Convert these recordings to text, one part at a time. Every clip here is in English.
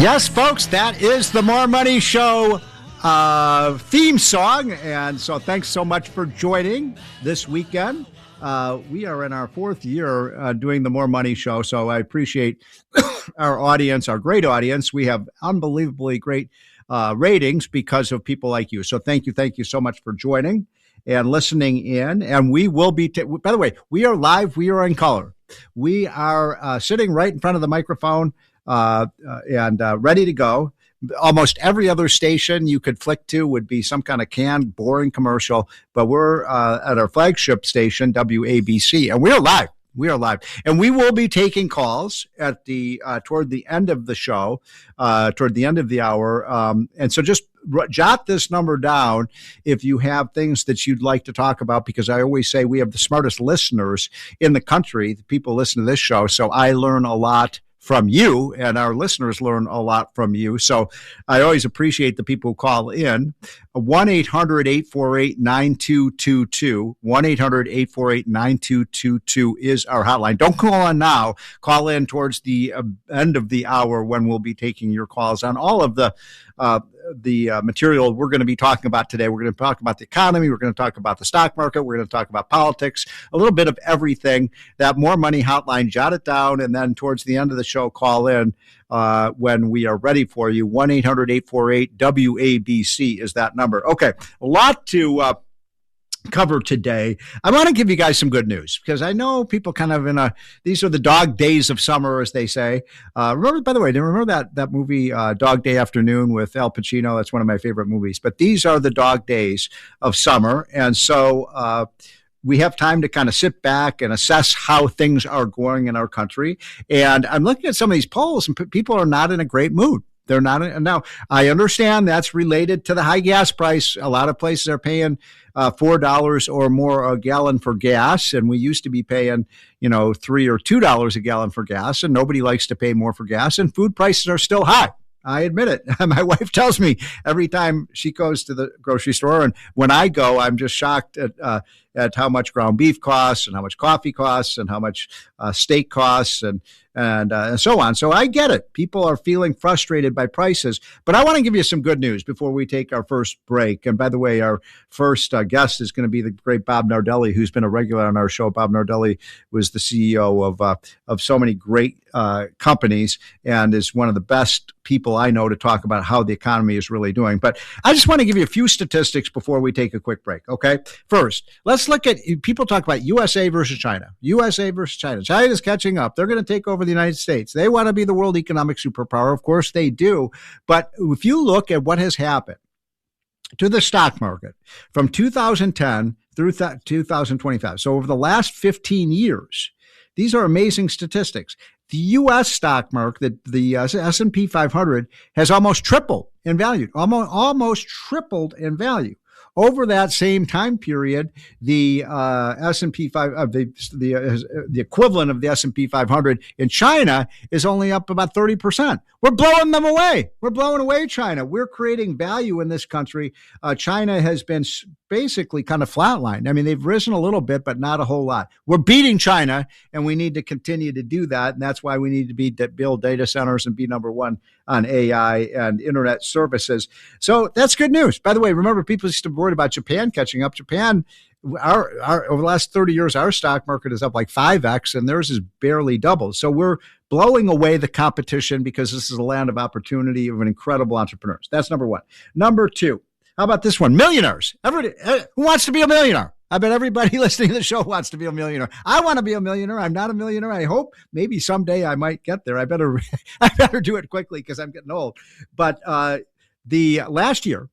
Yes, folks, that is the More Money Show theme song. And so thanks so much for joining this weekend. We are in our fourth year doing the More Money Show, so I appreciate our audience, our great audience. We have unbelievably great ratings because of people like you. So thank you so much for joining and listening in. And we will be, by the way, we are live, we are in color. We are sitting right in front of the microphone and ready to go. Almost every other station you could flick to would be some kind of canned, boring commercial, but we're at our flagship station, WABC, and we're live. We are live, and we will be taking calls at the toward the end of the show, toward the end of the hour. And so just jot this number down if you have things that you'd like to talk about, because I always say we have the smartest listeners in the country. The people listen to this show, so I learn a lot from you, and our listeners learn a lot from you. So I always appreciate the people who call in. 1-800-848-9222. 1-800-848-9222 is our hotline. Don't call on now. Call in towards the end of the hour when we'll be taking your calls on all of the material we're going to be talking about today. We're going to talk about the economy. We're going to talk about the stock market. We're going to talk about politics, a little bit of everything. That More Money hotline, jot it down, and then towards the end of the show, call in when we are ready for you. 1-800-848-WABC is that number. Okay, a lot to cover today. I want to give you guys some good news, because I know people kind of these are the dog days of summer, as they say. Remember, by the way, remember that movie Dog Day Afternoon with Al Pacino? That's one of my favorite movies. But these are the dog days of summer. And so we have time to kind of sit back and assess how things are going in our country. And I'm looking at some of these polls, and people are not in a great mood. They're not. Now, I understand that's related to the high gas price. A lot of places are paying $4 or more a gallon for gas, and we used to be paying, $3 or $2 a gallon for gas, and nobody likes to pay more for gas, and food prices are still high. I admit it. My wife tells me every time she goes to the grocery store, and when I go, I'm just shocked at how much ground beef costs and how much coffee costs and how much steak costs and so on. So I get it. People are feeling frustrated by prices, but I want to give you some good news before we take our first break. And by the way, our first guest is going to be the great Bob Nardelli, who's been a regular on our show. Bob Nardelli was the CEO of so many great companies and is one of the best people I know to talk about how the economy is really doing. But I just want to give you a few statistics before we take a quick break. Okay. First, let's look at, people talk about USA versus China. USA versus China. China's catching up. They're going to take over the United States. They want to be the world economic superpower. Of course they do. But if you look at what has happened to the stock market from 2010 through 2025, so over the last 15 years, these are amazing statistics. The U.S. stock market, the S&P 500, has almost tripled in value, almost tripled in value. Over that same time period, the S&P 5, the equivalent of the S&P 500 in China is only up about 30%. We're blowing them away. We're blowing away China. We're creating value in this country. China has been basically kind of flatlined. I mean, they've risen a little bit, but not a whole lot. We're beating China, and we need to continue to do that. And that's why we need to build data centers and be number one on AI and internet services. So that's good news. By the way, remember, people used to worry about Japan catching up. Japan, our over the last 30 years, our stock market is up like 5x, and theirs is barely double. So we're blowing away the competition because this is a land of opportunity of an incredible entrepreneurs. That's number one. Number two, how about this one? Millionaires. Everybody, who wants to be a millionaire? I bet everybody listening to the show wants to be a millionaire. I want to be a millionaire. I'm not a millionaire. I hope maybe someday I might get there. I better do it quickly because I'm getting old. But the last year,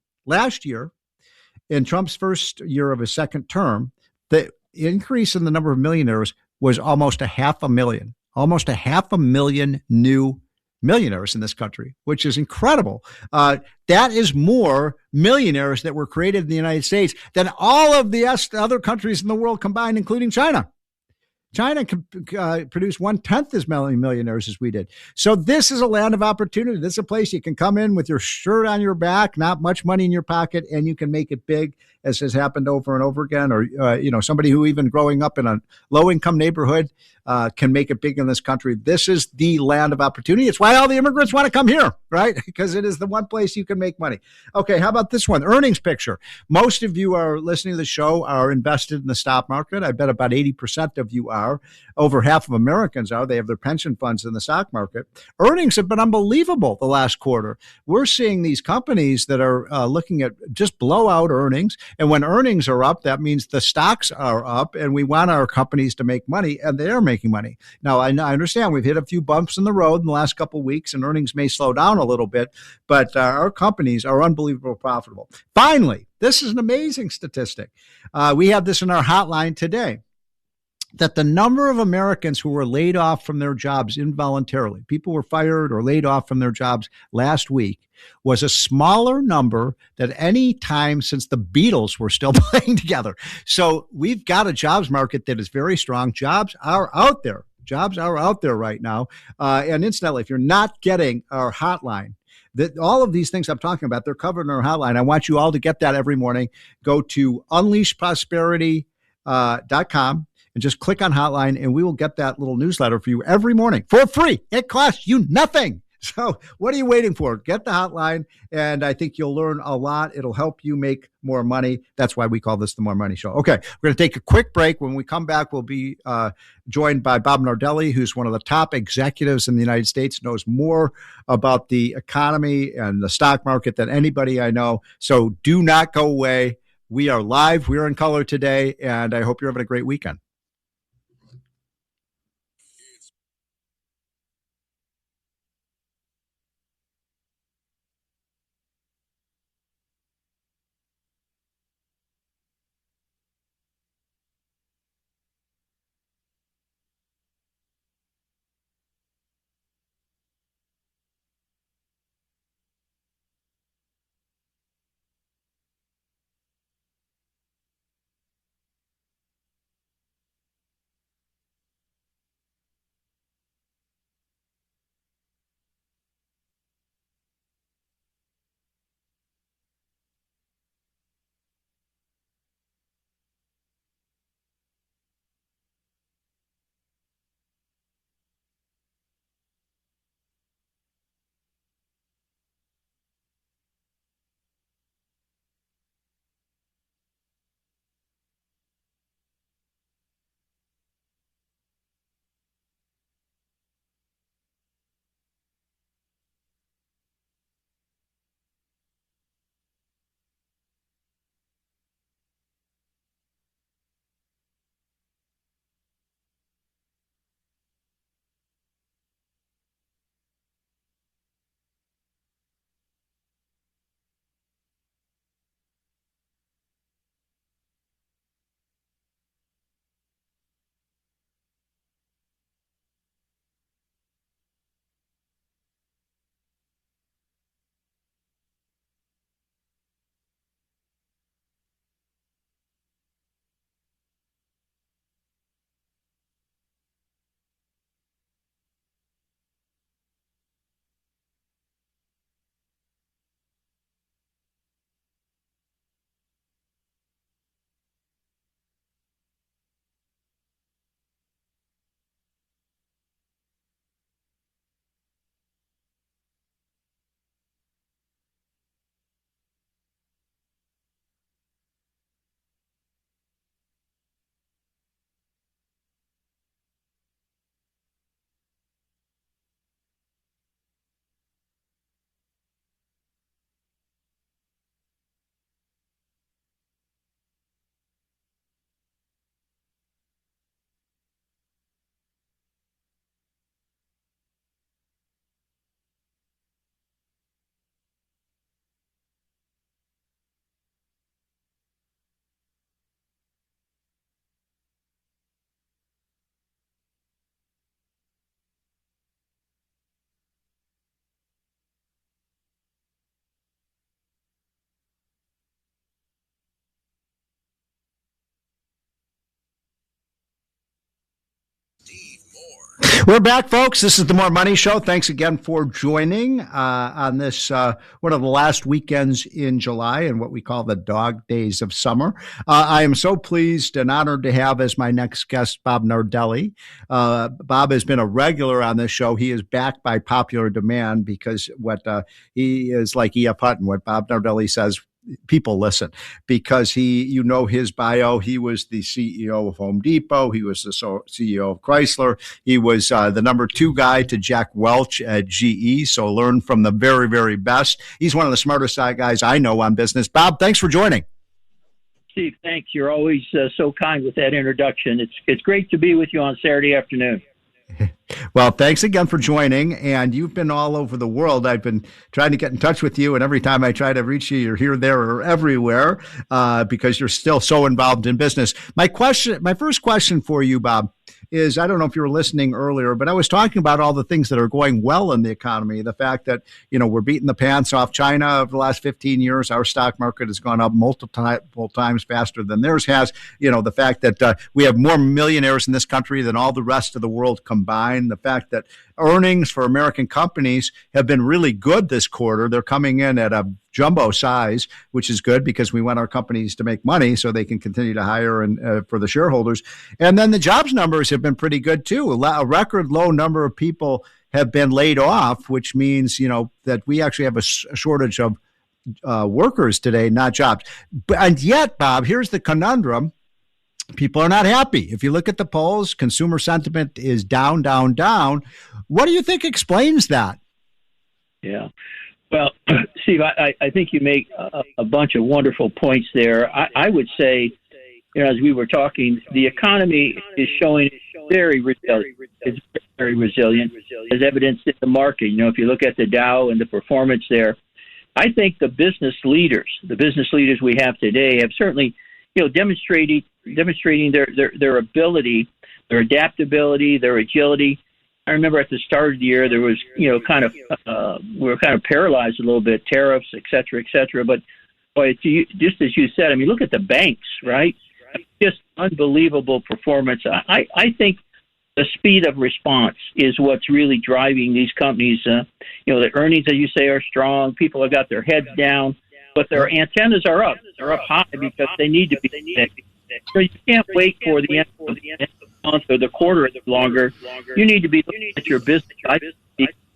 in Trump's first year of his second term, the increase in the number of millionaires was almost 500,000. Almost 500,000 new millionaires in this country, which is incredible. That is more millionaires that were created in the United States than all of the other countries in the world combined, including China. China can produce 1/10 as many millionaires as we did. So this is a land of opportunity. This is a place you can come in with your shirt on your back, not much money in your pocket, and you can make it big, as has happened over and over again. Or, somebody who even growing up in a low-income neighborhood can make it big in this country. This is the land of opportunity. It's why all the immigrants want to come here, right? Because it is the one place you can make money. Okay, how about this one? Earnings picture. Most of you are listening to the show are invested in the stock market. I bet about 80% of you are. Over half of Americans are. They have their pension funds in the stock market. Earnings have been unbelievable the last quarter. We're seeing these companies that are looking at just blowout earnings. And when earnings are up, that means the stocks are up, and we want our companies to make money, and they are making money. Now, I understand we've hit a few bumps in the road in the last couple of weeks, and earnings may slow down a little bit, but our companies are unbelievably profitable. Finally, this is an amazing statistic. We have this in our hotline today, that the number of Americans who were laid off from their jobs involuntarily, people were fired or laid off from their jobs last week, was a smaller number than any time since the Beatles were still playing together. So we've got a jobs market that is very strong. Jobs are out there. Jobs are out there right now. And incidentally, if you're not getting our hotline, that all of these things I'm talking about, they're covered in our hotline. I want you all to get that every morning. Go to unleashprosperity.com and just click on hotline, and we will get that little newsletter for you every morning for free. It costs you nothing. So what are you waiting for? Get the hotline, and I think you'll learn a lot. It'll help you make more money. That's why we call this the More Money Show. Okay, we're going to take a quick break. When we come back, we'll be joined by Bob Nardelli, who's one of the top executives in the United States, knows more about the economy and the stock market than anybody I know. So do not go away. We are live. We're in color today, and I hope you're having a great weekend. We're back, folks. This is the More Money Show. Thanks again for joining on this one of the last weekends in July and what we call the dog days of summer. I am so pleased and honored to have as my next guest Bob Nardelli. Bob has been a regular on this show. He is back by popular demand because what he is like E.F. Hutton. What Bob Nardelli says, people listen, because his bio. He was the CEO of Home Depot. He was the CEO of Chrysler. He was the number 2 guy to Jack Welch at GE. So learn from the very, very best. He's one of the smartest guys I know on business. Bob, thanks for joining. Steve, thanks. You're always so kind with that introduction. It's great to be with you on Saturday afternoon. Well, thanks again for joining. And you've been all over the world. I've been trying to get in touch with you, and every time I try to reach you, you're here, there, or everywhere because you're still so involved in business. My first question for you, Bob, is I don't know if you were listening earlier, but I was talking about all the things that are going well in the economy. The fact that, we're beating the pants off China over the last 15 years. Our stock market has gone up multiple times faster than theirs has. The fact that we have more millionaires in this country than all the rest of the world combined. The fact that earnings for American companies have been really good this quarter. They're coming in at a jumbo size, which is good because we want our companies to make money so they can continue to hire and for the shareholders. And then the jobs numbers have been pretty good too. A record low number of people have been laid off, which means, that we actually have a shortage of workers today, not jobs. And yet, Bob, here's the conundrum. People are not happy. If you look at the polls, consumer sentiment is down, down, down. What do you think explains that? Yeah. Well, Steve, I think you make a bunch of wonderful points there. I would say, as we were talking, the economy is showing very resilient. It's very resilient, as evidenced in the market. If you look at the Dow and the performance there, I think the business leaders we have today have certainly, demonstrating their ability, their adaptability, their agility. I remember at the start of the year, there was, we were kind of paralyzed a little bit, tariffs, et cetera, et cetera. But boy, just as you said, look at the banks, right? Just unbelievable performance. I think the speed of response is what's really driving these companies. The earnings, as you say, are strong. People have got their heads down, but their antennas are up. They're up high because they need to be connected. So you can't wait for the end of the month or the quarter longer. You need to be looking at your business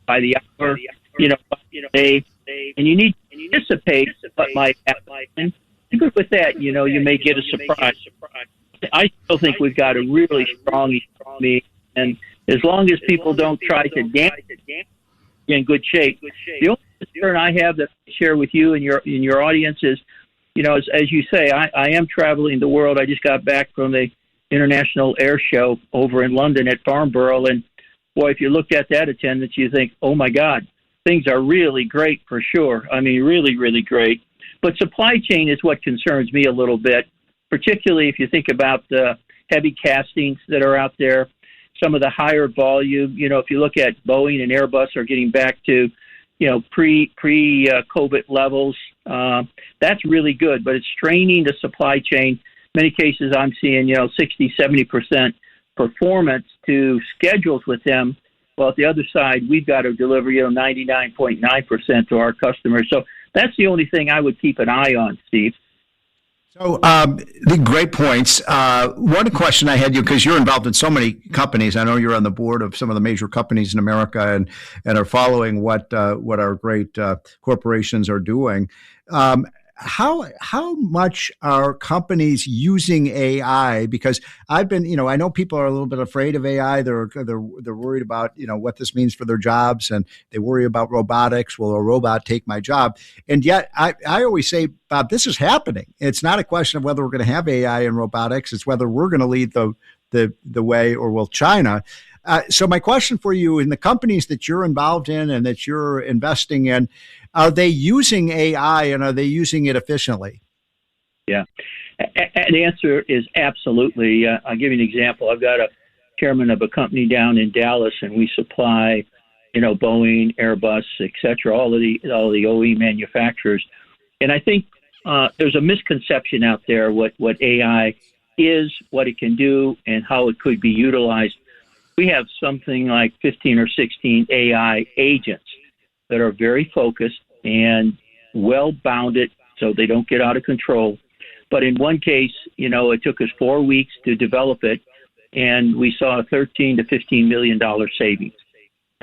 by the hour, day, and you need to anticipate what might happen. Even with that, you may get a surprise. I still think we've got a really strong economy, and as long as people don't try to damage it, we're in good shape. The only concern I have that I share with you and your audience is, as you say, I am traveling the world. I just got back from the International Air Show over in London at Farnborough. And boy, if you looked at that attendance, you think, oh my God, things are really great for sure. Really, really great. But supply chain is what concerns me a little bit, particularly if you think about the heavy castings that are out there, some of the higher volume. If you look at Boeing and Airbus are getting back to, pre-COVID levels. That's really good, but it's straining the supply chain. Many cases I'm seeing, 60, 70% performance to schedules with them. Well, at the other side, we've got to deliver, 99.9% to our customers. So that's the only thing I would keep an eye on, Steve. So, the great points. One question I had you, because you're involved in so many companies. I know you're on the board of some of the major companies in America and are following what our great corporations are doing. How much are companies using AI? Because I've been, I know people are a little bit afraid of AI. They're worried about, what this means for their jobs, and they worry about robotics. Will a robot take my job? And yet I always say, Bob, this is happening. It's not a question of whether we're going to have AI and robotics. It's whether we're going to lead the way, or will China. So my question for you, in the companies that you're involved in and that you're investing in, are they using AI, and are they using it efficiently? Yeah. The answer is absolutely. I'll give you an example. I've got a chairman of a company down in Dallas, and we supply, Boeing, Airbus, et cetera, all the OE manufacturers. And I think there's a misconception out there what AI is, what it can do, and how it could be utilized. we have something like 15 or 16 AI agents that are very focused and well bounded so they don't get out of control. But in one case, it took us 4 weeks to develop it, and we saw a $13 to $15 million savings.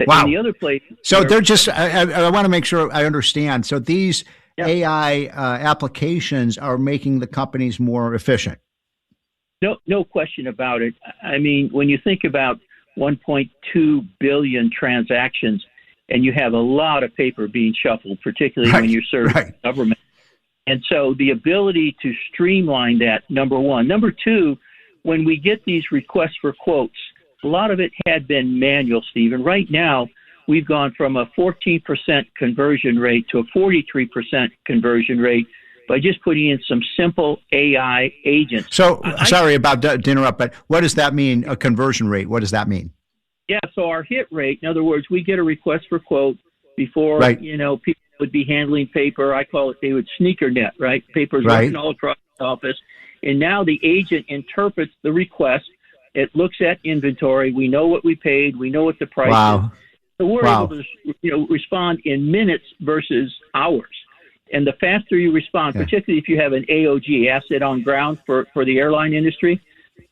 Wow. In the other place, so they're just, I want to make sure I understand. So these AI applications are making the companies more efficient. No question about it. I mean, when you think about 1.2 billion transactions, and you have a lot of paper being shuffled, particularly when you're serving government. And so the ability to streamline that, number one. Number two, when we get these requests for quotes, a lot of it had been manual, Steve. And right now, we've gone from a 14% conversion rate to a 43% conversion rate by just putting in some simple AI agents. So, sorry about to interrupt, but what does that mean, a conversion rate? What does that mean? Yeah, so our hit rate, in other words, we get a request for quote before, people would be handling paper. I call it, they would sneaker net, right? Paper's running all across the office. And now the agent interprets the request. It looks at inventory. We know what we paid. We know what the price is. So we're able to respond in minutes versus hours. And the faster you respond, particularly if you have an AOG, asset on ground for the airline industry,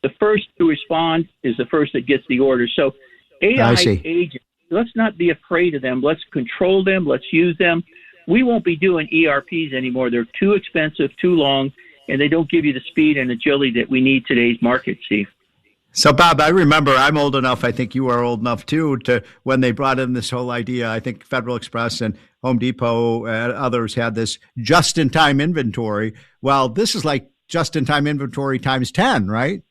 the first to respond is the first that gets the order. So AI agents, let's not be afraid of them. Let's control them. Let's use them. We won't be doing ERPs anymore. They're too expensive, too long, and they don't give you the speed and agility that we need today's market, Steve. So, Bob, I remember, I'm old enough, I think you are old enough too, to when they brought in this whole idea. I think Federal Express and Home Depot and others had this just-in-time inventory. Well, this is like just-in-time inventory times 10, right?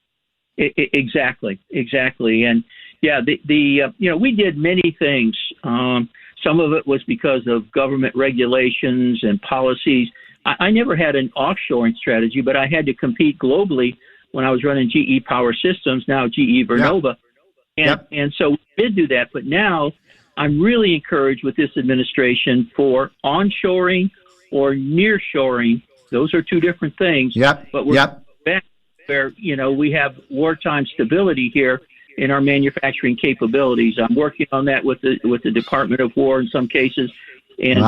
Exactly. And we did many things. Some of it was because of government regulations and policies. I never had an offshoring strategy, but I had to compete globally when I was running GE Power Systems, now GE Vernova. And so we did do that. But now I'm really encouraged with this administration for onshoring or nearshoring. Those are two different things. But we're back where, we have wartime stability here in our manufacturing capabilities. I'm working on that with the Department of War in some cases. And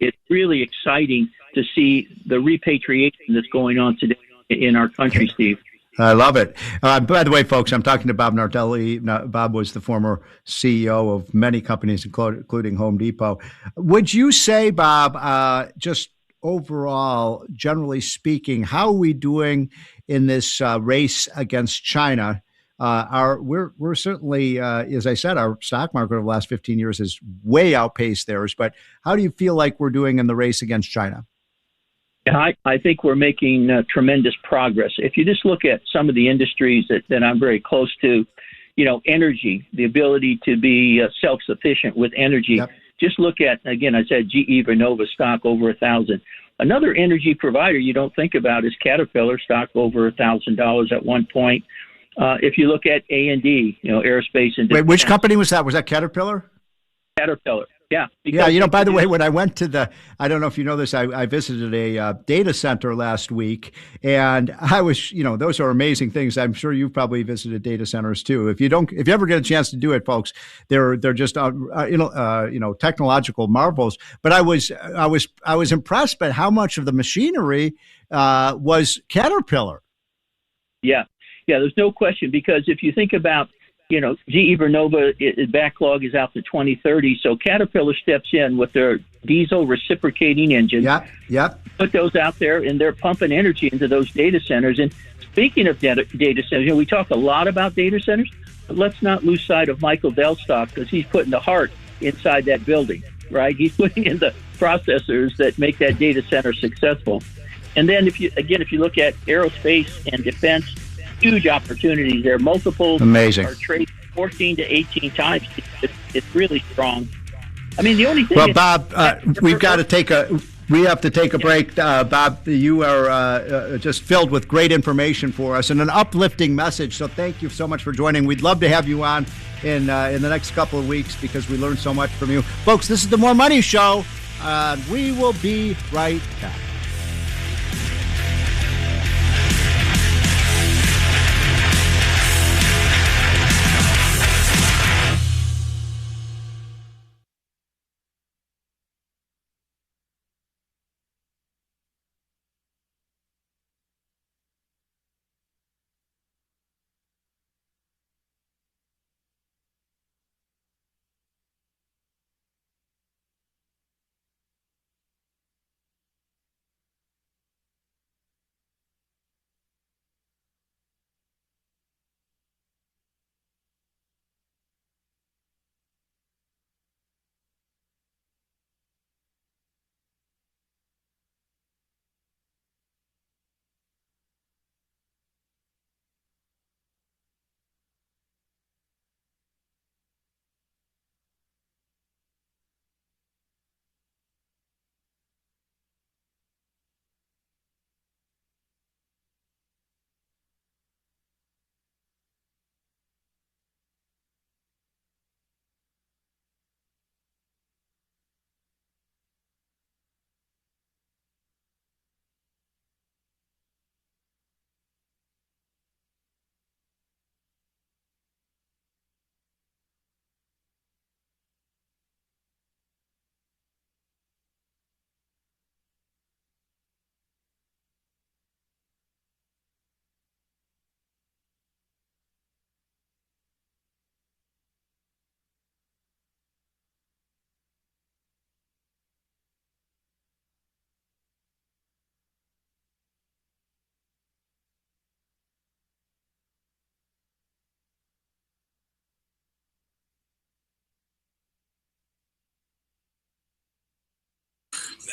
it's really exciting to see the repatriation that's going on today in our country, Steve. I love it. By the way, folks, I'm talking to Bob Nardelli. Bob was the former CEO of many companies, including Home Depot. Would you say, Bob, just overall, generally speaking, how are we doing in this race against China? We're certainly, as I said, our stock market over the last 15 years has way outpaced theirs. But how do you feel like we're doing in the race against China? I think we're making tremendous progress. If you just look at some of the industries that I'm very close to, energy, the ability to be self-sufficient with energy. Just look at, again, I said GE Vernova stock over 1,000. Another energy provider you don't think about is Caterpillar, stock over $1,000 at one point. If you look at A&D, aerospace and defense. Wait, which company was that? Was that Caterpillar? Caterpillar. Yeah. By the way, when I went to I don't know if you know this, I visited a data center last week, and I was, those are amazing things. I'm sure you've probably visited data centers too. If you ever get a chance to do it, folks, they're just, technological marvels. But I was impressed by how much of the machinery was Caterpillar. Yeah, there's no question, because if you think about, GE Vernova backlog is out to 2030. So Caterpillar steps in with their diesel reciprocating engine. Put those out there, and they're pumping energy into those data centers. And speaking of data centers, we talk a lot about data centers, but let's not lose sight of Michael Dell stock, because he's putting the heart inside that building, right? He's putting in the processors that make that data center successful. And then if you look at aerospace and defense, huge opportunities there. Multiples are trading 14 to 18 times. It's really strong. I mean, the only thing. Well, Bob, we have to take a break. Bob, you are just filled with great information for us and an uplifting message. So thank you so much for joining. We'd love to have you on in the next couple of weeks, because we learned so much from you, folks. This is the More Money Show. We will be right back.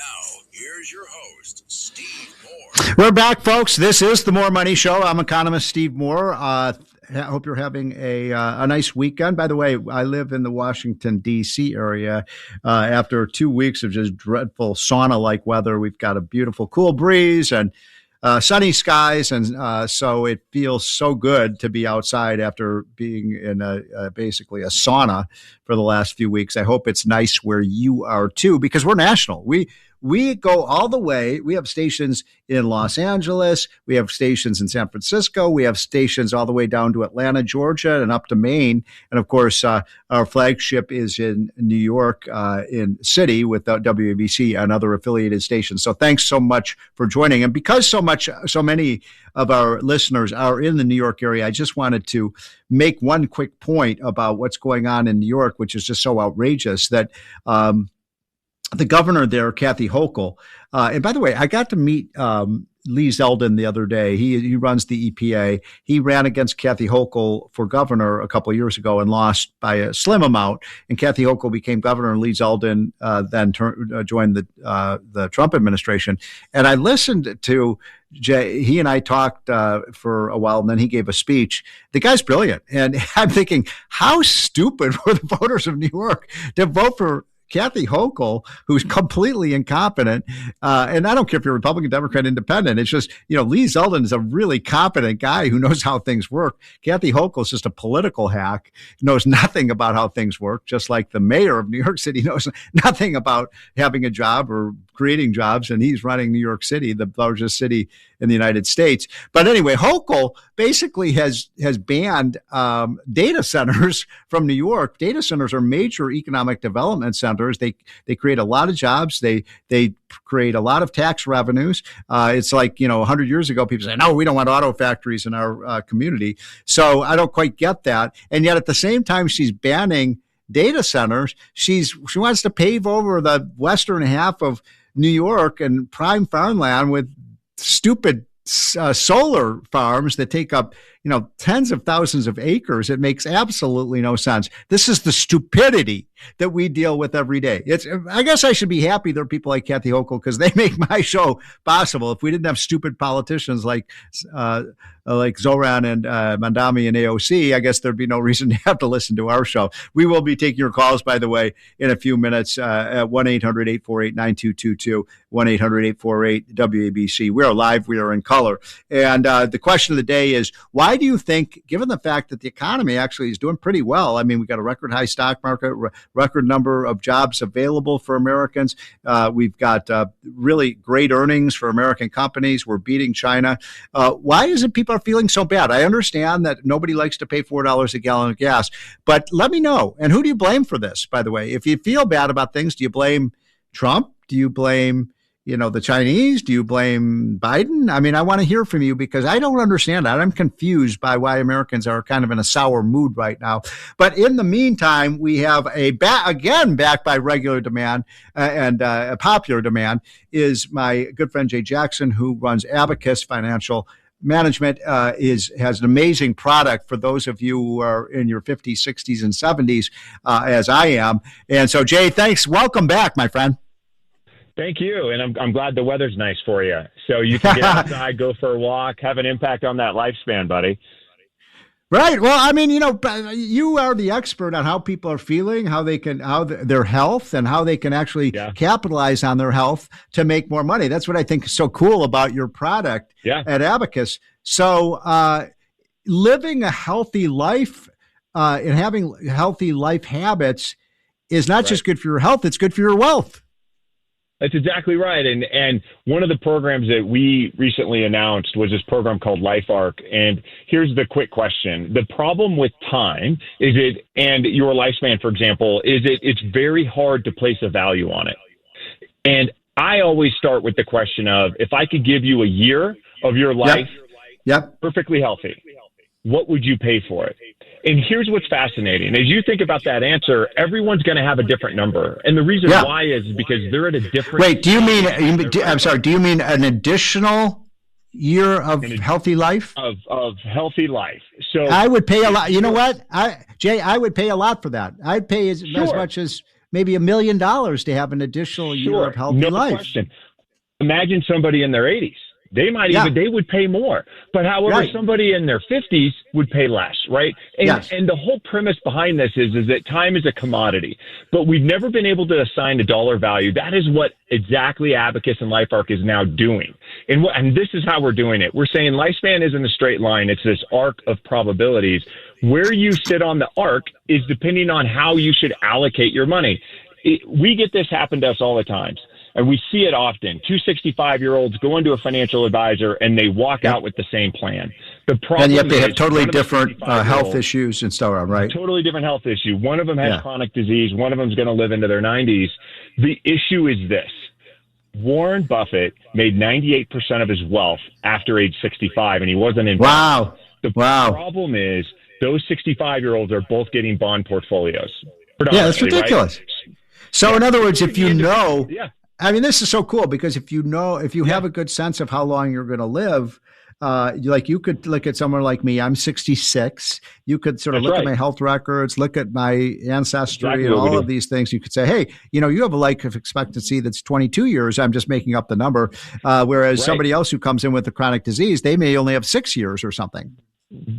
Now, here's your host, Steve Moore. We're back, folks. This is the More Money Show. I'm economist Steve Moore. I hope you're having a nice weekend. By the way, I live in the Washington, D.C. area. After 2 weeks of just dreadful sauna-like weather, we've got a beautiful cool breeze and sunny skies, and so it feels so good to be outside after being in basically a sauna for the last few weeks. I hope it's nice where you are too, because we're national. We go all the way. We have stations in Los Angeles. We have stations in San Francisco. We have stations all the way down to Atlanta, Georgia, and up to Maine. And of course, our flagship is in New York, in City, with WABC and other affiliated stations. So thanks so much for joining. And because so many of our listeners are in the New York area, I just wanted to make one quick point about what's going on in New York, which is just so outrageous that the governor there, Kathy Hochul, and by the way, I got to meet Lee Zeldin the other day. He runs the EPA. He ran against Kathy Hochul for governor a couple of years ago and lost by a slim amount. And Kathy Hochul became governor, and Lee Zeldin then joined the Trump administration. And I listened to Jay. He and I talked for a while, and then he gave a speech. The guy's brilliant. And I'm thinking, how stupid were the voters of New York to vote for Kathy Hochul, who's completely incompetent, and I don't care if you're Republican, Democrat, Independent. It's just, Lee Zeldin is a really competent guy who knows how things work. Kathy Hochul is just a political hack, knows nothing about how things work, just like the mayor of New York City knows nothing about having a job or creating jobs, and he's running New York City, the largest city in the United States. But anyway, Hochul basically has banned data centers from New York. Data centers are major economic development centers. They create a lot of jobs. They create a lot of tax revenues. It's like, 100 years ago, people say, no, we don't want auto factories in our community. So I don't quite get that. And yet at the same time, she's banning data centers. She wants to pave over the western half of New York and prime farmland with stupid solar farms that take up, tens of thousands of acres. It makes absolutely no sense. This is the stupidity that we deal with every day. I guess I should be happy there are people like Kathy Hochul, because they make my show possible. If we didn't have stupid politicians like Zoran and Mandami and AOC, I guess there'd be no reason to have to listen to our show. We will be taking your calls, by the way, in a few minutes at 1-800-848-9222, 1-800-848-WABC. We are live. We are in color. And the question of the day is, why do you think, given the fact that the economy actually is doing pretty well, I mean, we've got a record high stock market, record number of jobs available for Americans. We've got really great earnings for American companies. We're beating China. Why is it people are feeling so bad? I understand that nobody likes to pay $4 a gallon of gas, but let me know. And who do you blame for this, by the way? If you feel bad about things, do you blame Trump? Do you blame the Chinese? Do you blame Biden? I mean, I want to hear from you, because I don't understand that. I'm confused by why Americans are kind of in a sour mood right now. But in the meantime, we have backed by regular demand and a popular demand, is my good friend Jay Jackson, who runs Abacus Financial Management, has an amazing product for those of you who are in your 50s, 60s, and 70s, as I am. And so, Jay, thanks. Welcome back, my friend. Thank you. And I'm glad the weather's nice for you. So you can get outside, go for a walk, have an impact on that lifespan, buddy. Right. Well, I mean, you are the expert on how people are feeling, their health, and how they can actually capitalize on their health to make more money. That's what I think is so cool about your product at Abacus. So living a healthy life and having healthy life habits is not just good for your health, it's good for your wealth. That's exactly right. And one of the programs that we recently announced was this program called LifeArc. And here's the quick question. The problem with time and your lifespan, for example, it's very hard to place a value on it. And I always start with the question of, if I could give you a year of your life perfectly healthy, what would you pay for it? And here's what's fascinating. As you think about that answer, everyone's going to have a different number. And the reason why is because they're at a different... Wait, do you mean an additional year of healthy life? Of healthy life. So I would pay a lot. You know what? Jay, I would pay a lot for that. I'd pay as much as maybe $1 million to have an additional year of healthy life. Question. Imagine somebody in their 80s. They might they would pay more. But however, somebody in their 50s would pay less, right? And the whole premise behind this is that time is a commodity. But we've never been able to assign a dollar value. That is what exactly Abacus and LifeArc is now doing. And this is how we're doing it. We're saying lifespan isn't a straight line. It's this arc of probabilities. Where you sit on the arc is depending on how you should allocate your money. We get this happen to us all the time. And we see it often. 65-year-olds go into a financial advisor and they walk out with the same plan. The problem and yet they have totally different health issues and so on, right? Totally different health issue. One of them has chronic disease. One of them is going to live into their 90s. The issue is this. Warren Buffett made 98% of his wealth after age 65, and he wasn't in. Wow. The problem is those 65-year-olds are both getting bond portfolios. Yeah, that's ridiculous. Right? So in other words, if you know... I mean, this is so cool because if you have a good sense of how long you're going to live, like you could look at someone like me, I'm 66. You could sort of look at my health records, look at my ancestry and all of these things. You could say, hey, you have a life expectancy that's 22 years. I'm just making up the number. Whereas somebody else who comes in with a chronic disease, they may only have 6 years or something.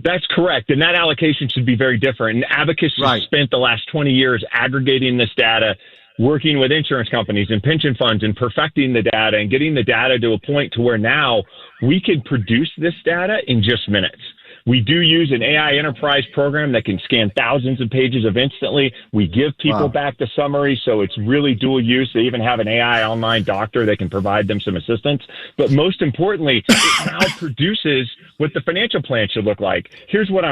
That's correct. And that allocation should be very different. And Abacus has spent the last 20 years aggregating this data, working with insurance companies and pension funds and perfecting the data and getting the data to a point to where now we can produce this data in just minutes. We do use an AI enterprise program that can scan thousands of pages of instantly. We give people back the summary, so it's really dual use. They even have an AI online doctor that can provide them some assistance. But most importantly, it now produces what the financial plan should look like. Here's what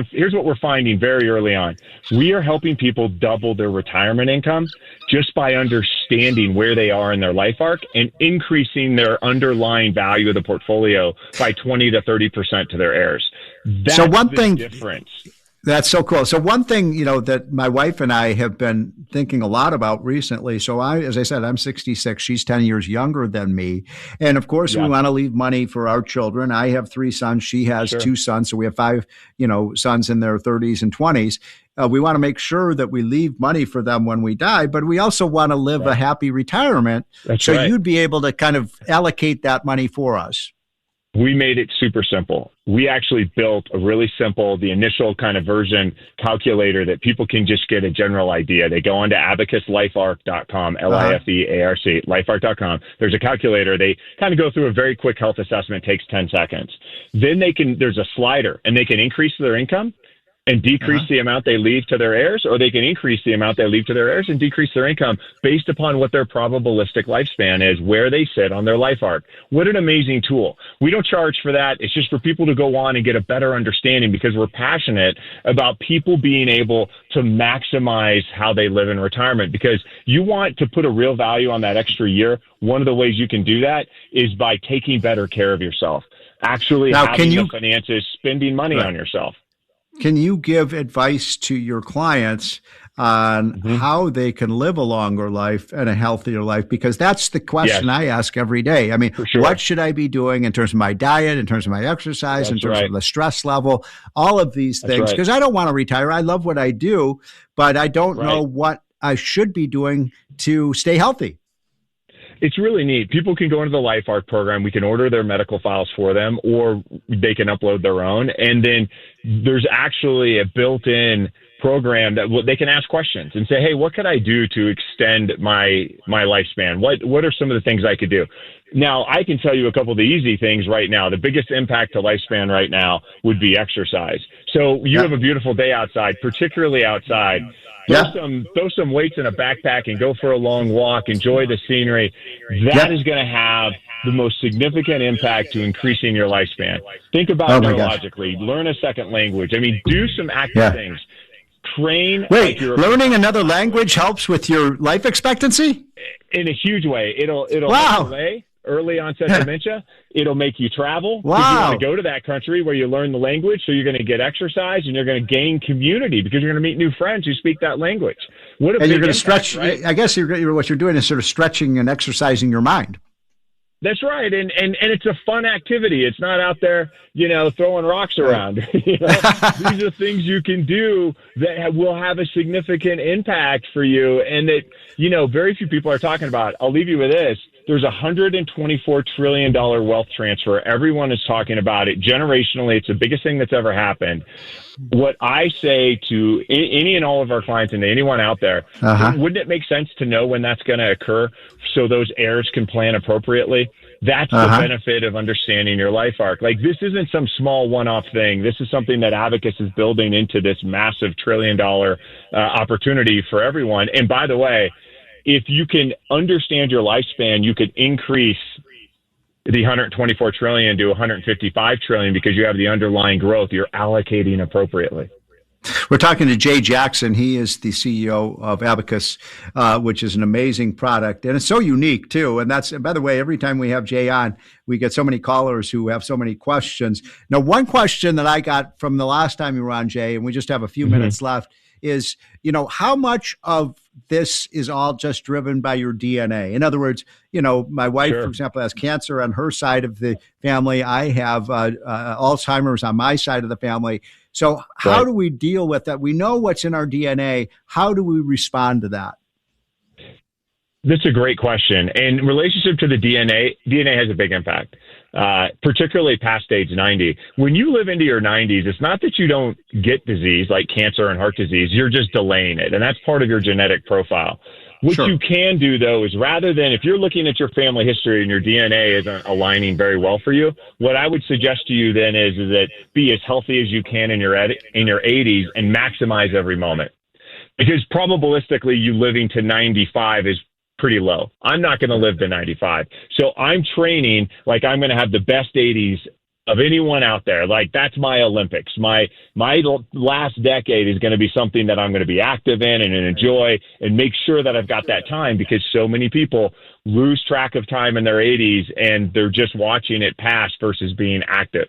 we're finding very early on. We are helping people double their retirement income just by understanding where they are in their life arc and increasing their underlying value of the portfolio by 20 to 30% to their heirs. That's the difference. That's so cool. So one thing, that my wife and I have been thinking a lot about recently. So as I said, I'm 66. She's 10 years younger than me. And of course, we want to leave money for our children. I have 3 sons. She has 2 sons. So we have 5, sons in their 30s and 20s. We want to make sure that we leave money for them when we die, but we also want to live a happy retirement. You'd be able to kind of allocate that money for us. We made it super simple. We actually built a really simple, the initial kind of version calculator that people can just get a general idea. They go onto abacuslifearc.com, LIFEARC, lifearc.com. There's a calculator. They kind of go through a very quick health assessment, takes 10 seconds. Then there's a slider and they can increase their income and decrease the amount they leave to their heirs, or they can increase the amount they leave to their heirs and decrease their income based upon what their probabilistic lifespan is, where they sit on their life arc. What an amazing tool. We don't charge for that. It's just for people to go on and get a better understanding because we're passionate about people being able to maximize how they live in retirement, because you want to put a real value on that extra year. One of the ways you can do that is by taking better care of yourself, actually having the finances, spending money on yourself. Can you give advice to your clients on how they can live a longer life and a healthier life? Because that's the question I ask every day. I mean, what should I be doing in terms of my diet, in terms of my exercise, in terms of the stress level, all of these things? Because I don't want to retire. I love what I do, but I don't know what I should be doing to stay healthy. It's really neat. People can go into the LifeArc program. We can order their medical files for them, or they can upload their own. And then there's actually a built-in program that they can ask questions and say, hey, what could I do to extend my lifespan? What are some of the things I could do? Now, I can tell you a couple of the easy things right now. The biggest impact to lifespan right now would be exercise. So you have a beautiful day outside, particularly outside. Throw some weights in a backpack and go for a long walk. Enjoy the scenery. That is going to have the most significant impact to increasing your lifespan. Think about it neurologically. Learn a second language. I mean, do some active things. Train. Wait, learning another language helps with your life expectancy? In a huge way. It'll delay early onset dementia. It'll make you travel. Wow. You want to go to that country where you learn the language, so you're going to get exercise and you're going to gain community because you're going to meet new friends who speak that language. What a big you're going to impact, stretch. Right? I guess what you're doing is sort of stretching and exercising your mind. That's right, and it's a fun activity. It's not out there, throwing rocks around. These are things you can do that will have a significant impact for you, and that very few people are talking about. I'll leave you with this: there's $124 trillion wealth transfer. Everyone is talking about it generationally. It's the biggest thing that's ever happened. What I say to any and all of our clients and anyone out there, wouldn't it make sense to know when that's going to occur so those heirs can plan appropriately? That's the benefit of understanding your life arc. Like, this isn't some small one-off thing. This is something that Abacus is building into this massive $1 trillion opportunity for everyone. And by the way, if you can understand your lifespan, you could increase the 124 trillion to 155 trillion because you have the underlying growth. You're allocating appropriately. We're talking to Jay Jackson. He is the CEO of Abacus, which is an amazing product. And it's so unique, too. And by the way, every time we have Jay on, we get so many callers who have so many questions. Now, one question that I got from the last time you were on, Jay, and we just have a few minutes left, is, how much of this is all just driven by your DNA? In other words, my wife, for example, has cancer on her side of the family. I have Alzheimer's on my side of the family. So how do we deal with that? We know what's in our DNA. How do we respond to that? That's a great question. In relationship to the DNA has a big impact, particularly past age 90. When you live into your 90s, it's not that you don't get disease like cancer and heart disease. You're just delaying it. And that's part of your genetic profile. What you can do, though, is rather than if you're looking at your family history and your DNA isn't aligning very well for you, what I would suggest to you then is that be as healthy as you can in your 80s and maximize every moment. Because probabilistically, you living to 95 is pretty low. I'm not going to live to 95. So I'm training like I'm going to have the best 80s of anyone out there. Like, that's my Olympics. My last decade is going to be something that I'm going to be active in and enjoy and make sure that I've got that time, because so many people lose track of time in their 80s and they're just watching it pass versus being active.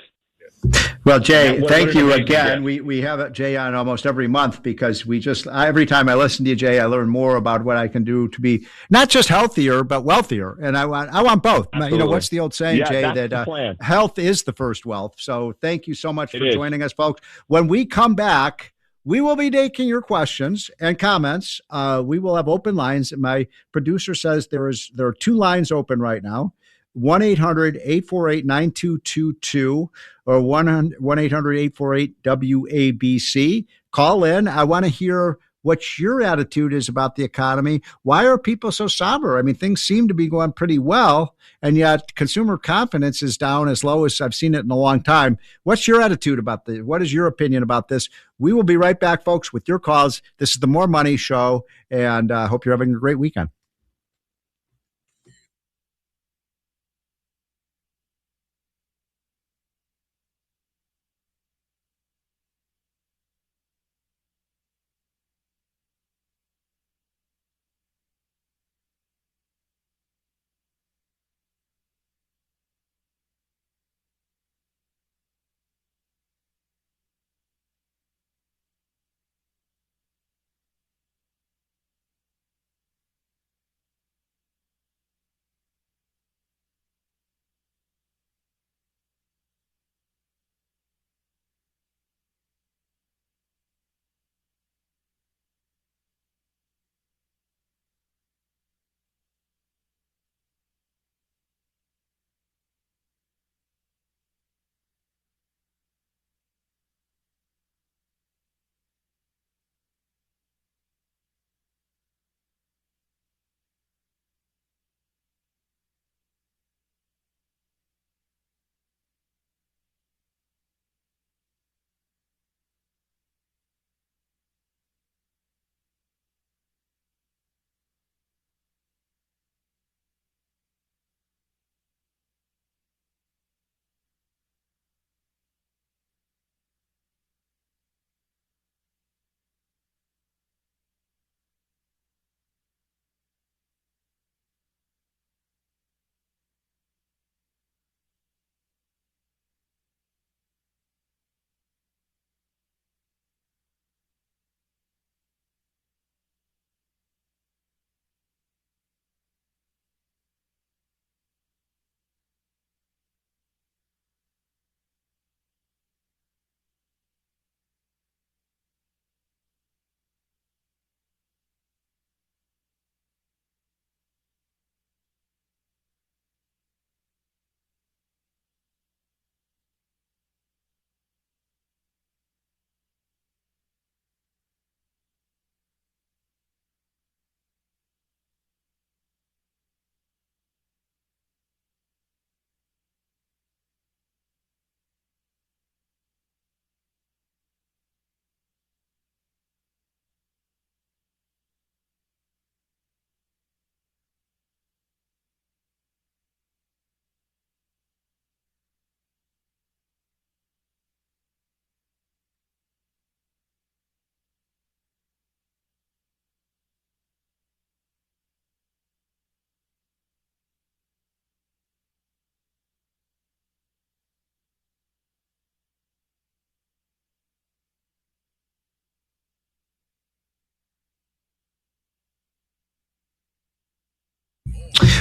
Well, Jay, thank you again. We have Jay on almost every month because every time I listen to you, Jay, I learn more about what I can do to be not just healthier, but wealthier. And I want both. Absolutely. What's the old saying, Jay, that health is the first wealth. So thank you so much for joining us, folks. When we come back, we will be taking your questions and comments. We will have open lines. My producer says there are 2 lines open right now. 1-800-848-9222 or 1-800-848-WABC. Call in. I want to hear what your attitude is about the economy. Why are people so somber? I mean, things seem to be going pretty well, and yet consumer confidence is down as low as I've seen it in a long time. What's your attitude about this? What is your opinion about this? We will be right back, folks, with your calls. This is the More Money Show, and I hope you're having a great weekend.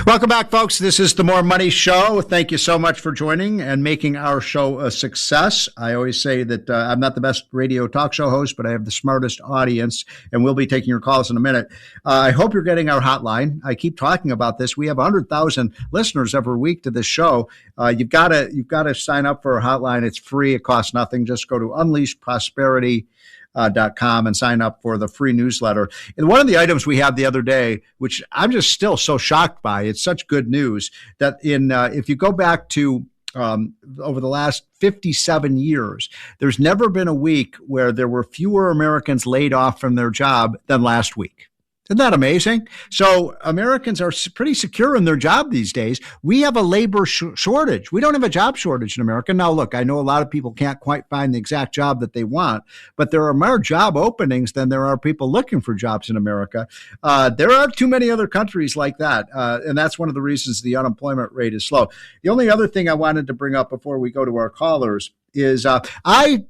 Welcome back, folks. This is the More Money Show. Thank you so much for joining and making our show a success. I always say that I'm not the best radio talk show host, but I have the smartest audience, and we'll be taking your calls in a minute. I hope you're getting our hotline. I keep talking about this. We have 100,000 listeners every week to this show. You've got to sign up for our hotline. It's free. It costs nothing. Just go to unleashprosperity.com and sign up for the free newsletter. And one of the items we had the other day, which I'm just still so shocked by, it's such good news that if you go back to over the last 57 years, there's never been a week where there were fewer Americans laid off from their job than last week. Isn't that amazing? So Americans are pretty secure in their job these days. We have a labor shortage. We don't have a job shortage in America. Now, look, I know a lot of people can't quite find the exact job that they want, but there are more job openings than there are people looking for jobs in America. There are too many other countries like that, and that's one of the reasons the unemployment rate is slow. The only other thing I wanted to bring up before we go to our callers is I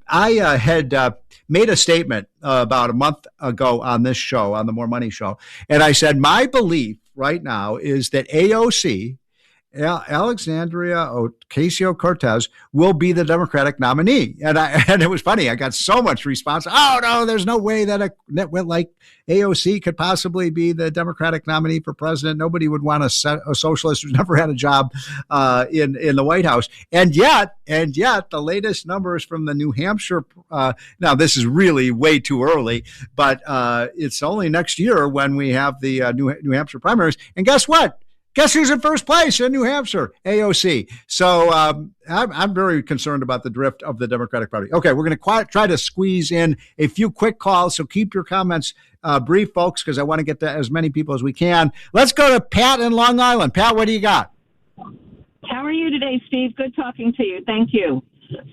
had made a statement about a month ago on this show, on the More Money Show, and I said my belief right now is that AOC, Alexandria Ocasio-Cortez, will be the Democratic nominee. And it was funny. I got so much response. Oh, no, there's no way that AOC could possibly be the Democratic nominee for president. Nobody would want a socialist who's never had a job in the White House. And yet, the latest numbers from the New Hampshire, now this is really way too early, but it's only next year when we have the New Hampshire primaries. And guess what? Guess who's in first place in New Hampshire? AOC. So I'm very concerned about the drift of the Democratic Party. Okay, we're going to try to squeeze in a few quick calls, so keep your comments brief, folks, because I want to get to as many people as we can. Let's go to Pat in Long Island. Pat, what do you got? How are you today, Steve? Good talking to you. Thank you.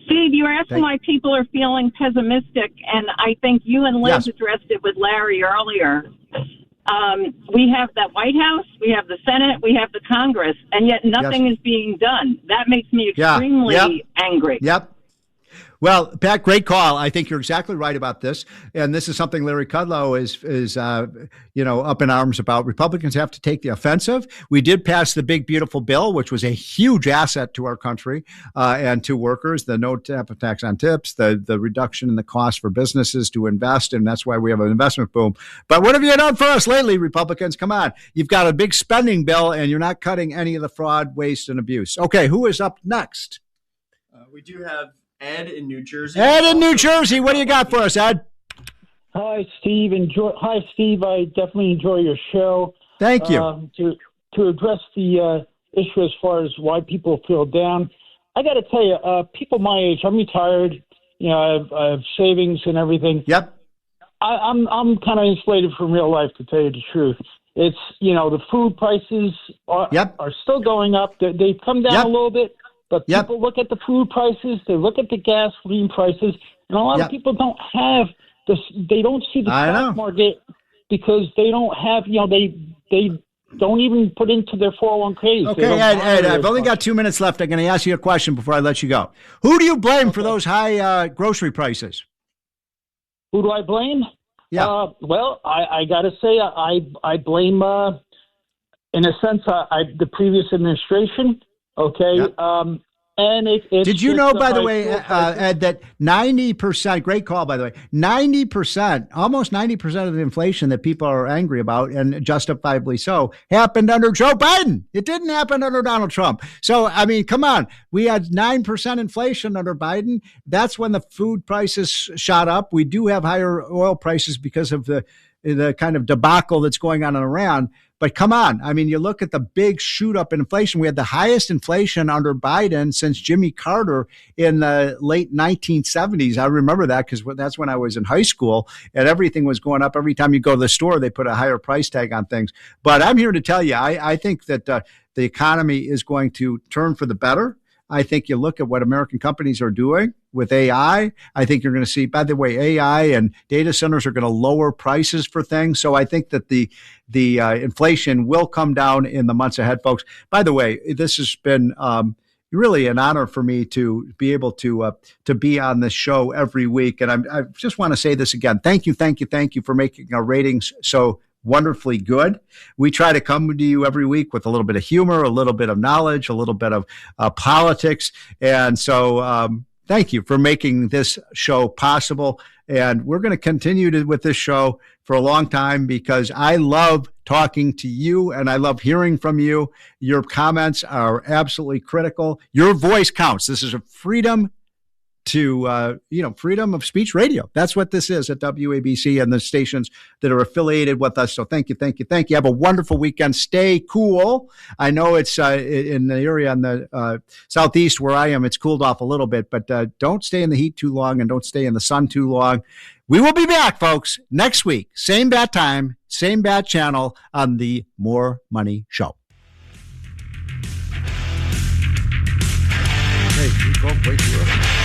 Steve, you were asking why people are feeling pessimistic, and I think you and Liz addressed it with Larry earlier. We have the White House, we have the Senate, we have the Congress, and yet nothing is being done. That makes me extremely angry. Yep. Well, Pat, great call. I think you're exactly right about this. And this is something Larry Kudlow is up in arms about. Republicans have to take the offensive. We did pass the big, beautiful bill, which was a huge asset to our country and to workers, the no tax on tips, the reduction in the cost for businesses to invest. And that's why we have an investment boom. But what have you done for us lately, Republicans? Come on. You've got a big spending bill and you're not cutting any of the fraud, waste, and abuse. Okay, who is up next? We do have Ed in New Jersey. Ed in New Jersey. What do you got for us, Ed? Hi, Steve. Hi, Steve. I definitely enjoy your show. Thank you. To address the issue as far as why people feel down, I got to tell you, people my age, I'm retired. You know, I have savings and everything. Yep. I'm kind of insulated from real life, to tell you the truth. It's, the food prices are still going up. They've come down a little bit. But people look at the food prices, they look at the gasoline prices, and a lot of people don't have this. They don't see the stock market because they don't have, they don't even put into their 401ks. Okay, Ed, I've only got 2 minutes left. I'm going to ask you a question before I let you go. Who do you blame for those high grocery prices? Who do I blame? Yeah. Well, I got to say, I blame, in a sense, the previous administration. Okay. Yep. Did you know, by the way, Ed, that 90%, great call, by the way, 90%, almost 90% of the inflation that people are angry about, and justifiably so, happened under Joe Biden. It didn't happen under Donald Trump. So, I mean, come on. We had 9% inflation under Biden. That's when the food prices shot up. We do have higher oil prices because of the kind of debacle that's going on in Iran. But come on. I mean, you look at the big shoot up in inflation. We had the highest inflation under Biden since Jimmy Carter in the late 1970s. I remember that because that's when I was in high school and everything was going up. Every time you go to the store, they put a higher price tag on things. But I'm here to tell you, I think that the economy is going to turn for the better. I think you look at what American companies are doing with AI. I think you're going to see, by the way, AI and data centers are going to lower prices for things. So I think that the inflation will come down in the months ahead, folks. By the way, this has been really an honor for me to be able to be on this show every week. And I just want to say this again. Thank you for making our ratings so wonderfully good. We try to come to you every week with a little bit of humor, a little bit of knowledge, a little bit of politics. And so thank you for making this show possible. And we're going to continue with this show for a long time because I love talking to you and I love hearing from you. Your comments are absolutely critical. Your voice counts. This is a freedom to, freedom of speech radio. That's what this is at WABC and the stations that are affiliated with us. So thank you. Have a wonderful weekend. Stay cool. I know it's in the area on the southeast where I am, it's cooled off a little bit, but don't stay in the heat too long and don't stay in the sun too long. We will be back, folks, next week. Same bat time, same bat channel on the More Money Show. Hey, you go way too early.